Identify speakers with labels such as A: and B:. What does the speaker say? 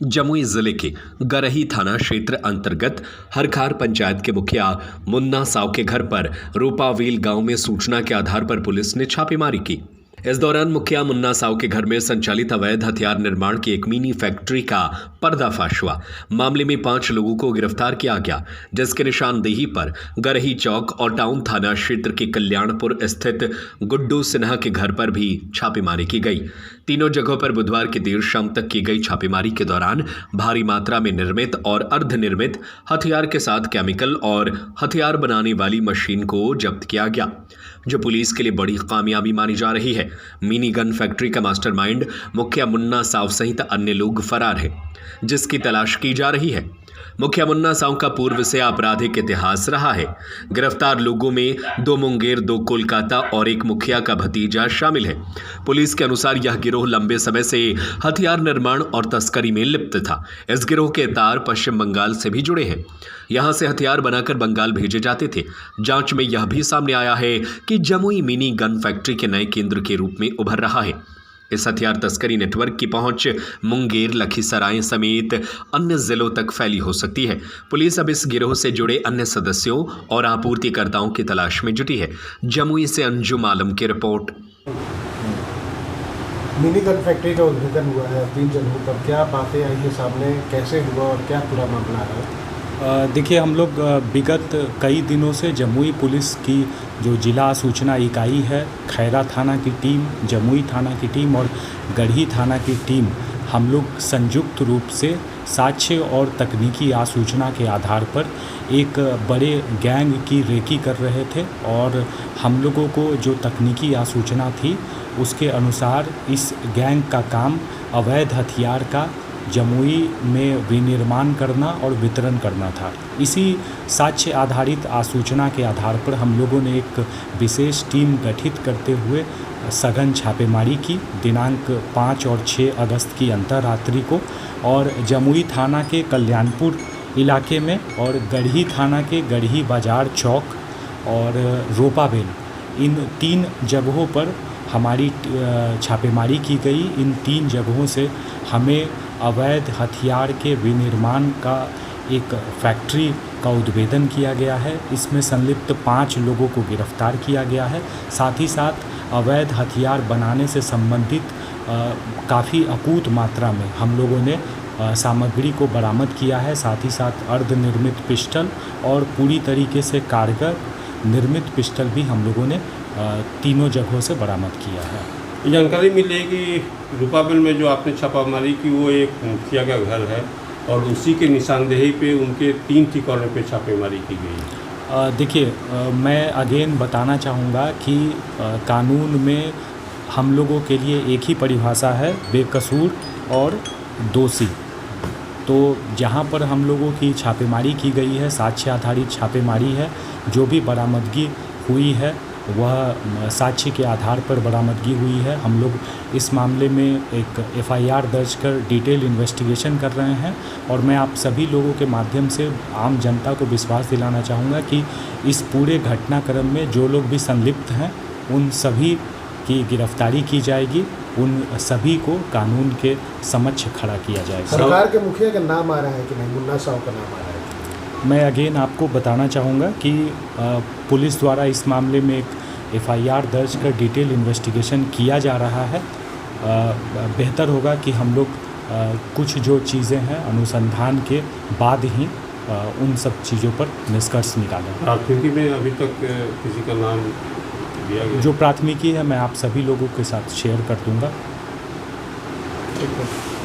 A: जमुई जिले के गरही थाना क्षेत्र अंतर्गत हरखार पंचायत के मुखिया मुन्ना साव के घर पर रूपावेल गांव में सूचना के आधार पर पुलिस ने छापेमारी की। इस दौरान मुखिया मुन्ना साव के घर में संचालित अवैध हथियार निर्माण की एक मिनी फैक्ट्री का पर्दाफाश हुआ। मामले में 5 लोगों को गिरफ्तार किया गया, जिसके निशानदेही पर गरही चौक और टाउन थाना क्षेत्र के कल्याणपुर स्थित गुड्डू सिन्हा के घर पर भी छापेमारी की गई। तीनों जगहों पर बुधवार की देर शाम तक की गई छापेमारी के दौरान भारी मात्रा में निर्मित और अर्धनिर्मित हथियार के साथ केमिकल और हथियार बनाने वाली मशीन को जब्त किया गया, जो पुलिस के लिए बड़ी कामयाबी मानी जा रही है। मिनी गन फैक्ट्री का मास्टरमाइंड मुखिया मुन्ना साव सहित अन्य लोग फरार हैं, जिसकी तलाश की जा रही है। मुखिया मुन्ना साव का पूर्व से आपराधिक इतिहास रहा है। गिरफ्तार लोगों में 2 मुंगेर, 2 कोलकाता और 1 मुखिया का भतीजा शामिल है। पुलिस के अनुसार यह गिरोह लंबे समय से हथियार निर्माण और तस्करी में लिप्त था। इस गिरोह के तार पश्चिम बंगाल से भी जुड़े हैं। यहां से हथियार बनाकर बंगाल भेजे जाते थे। जांच में यह भी सामने आया है कि जमुई मिनी गन फैक्ट्री के नए केंद्र के रूप में उभर रहा है। इस हथियार तस्करी नेटवर्क की पहुंच मुंगेर, लखीसराय समेत अन्य जिलों तक फैली हो सकती है। पुलिस अब इस गिरोह से जुड़े अन्य सदस्यों और आपूर्तिकर्ताओं की तलाश में जुटी है। जमुई से अंजुम आलम की रिपोर्ट।
B: मिनी गन फैक्ट्री का उद्घाटन हुआ है 3 जगहों पर, क्या बातें आई है सामने, कैसे हुआ और क्या पूरा मामला है?
C: देखिए, हम लोग विगत कई दिनों से जमुई पुलिस की जो जिला सूचना इकाई है, खैरा थाना की टीम, जमुई थाना की टीम और गढ़ी थाना की टीम, हम लोग संयुक्त रूप से साक्ष्य और तकनीकी आसूचना के आधार पर एक बड़े गैंग की रेकी कर रहे थे और हम लोगों को जो तकनीकी आसूचना थी उसके अनुसार इस गैंग का काम अवैध हथियार का जमुई में विनिर्माण करना और वितरण करना था। इसी साक्ष्य आधारित आसूचना के आधार पर हम लोगों ने एक विशेष टीम गठित करते हुए सघन छापेमारी की दिनांक 5 और 6 अगस्त की अंतर्रात्रि को, और जमुई थाना के कल्याणपुर इलाके में और गढ़ी थाना के गढ़ी बाजार चौक और रूपावेल, इन 3 जगहों पर हमारी छापेमारी की गई। इन 3 जगहों से हमें अवैध हथियार के विनिर्माण का एक फैक्ट्री का उद्भेदन किया गया है। इसमें संलिप्त 5 लोगों को गिरफ्तार किया गया है। साथ ही साथ अवैध हथियार बनाने से संबंधित काफ़ी अकूत मात्रा में हम लोगों ने सामग्री को बरामद किया है। साथ ही साथ अर्धनिर्मित पिस्टल और पूरी तरीके से कारगर निर्मित पिस्टल भी हम लोगों ने तीनों जगहों से बरामद किया है।
D: जानकारी मिली है कि रूपावेल में जो आपने छापामारी की वो एक मुखिया का घर है और उसी के निशानदेही पे उनके 3 ठिकानों पे छापेमारी की गई।
C: देखिए, मैं अगेन बताना चाहूँगा कि कानून में हम लोगों के लिए एक ही परिभाषा है, बेकसूर और दोषी। तो जहाँ पर हम लोगों की छापेमारी की गई है, साक्ष्य आधारित छापेमारी है। जो भी बरामदगी हुई है वह साक्ष्य के आधार पर बरामदगी हुई है। हम लोग इस मामले में एक FIR दर्ज कर डिटेल इन्वेस्टिगेशन कर रहे हैं और मैं आप सभी लोगों के माध्यम से आम जनता को विश्वास दिलाना चाहूँगा कि इस पूरे घटनाक्रम में जो लोग भी संलिप्त हैं उन सभी की गिरफ्तारी की जाएगी, उन सभी को कानून के समक्ष खड़ा किया जाएगा।
B: सरकार के मुखिया का नाम आ रहा है कि नहीं? मुन्ना साव का नाम आ रहा है?
C: मैं अगेन आपको बताना चाहूँगा कि पुलिस द्वारा इस मामले में एक FIR दर्ज कर डिटेल इन्वेस्टिगेशन किया जा रहा है। बेहतर होगा कि हम लोग कुछ जो चीज़ें हैं अनुसंधान के बाद ही उन सब चीज़ों पर निष्कर्ष निकालें।
D: प्राथमिकी में अभी तक किसी का नाम दिया गया?
C: जो प्राथमिकी है मैं आप सभी लोगों के साथ शेयर कर दूँगा।
B: ठीक है।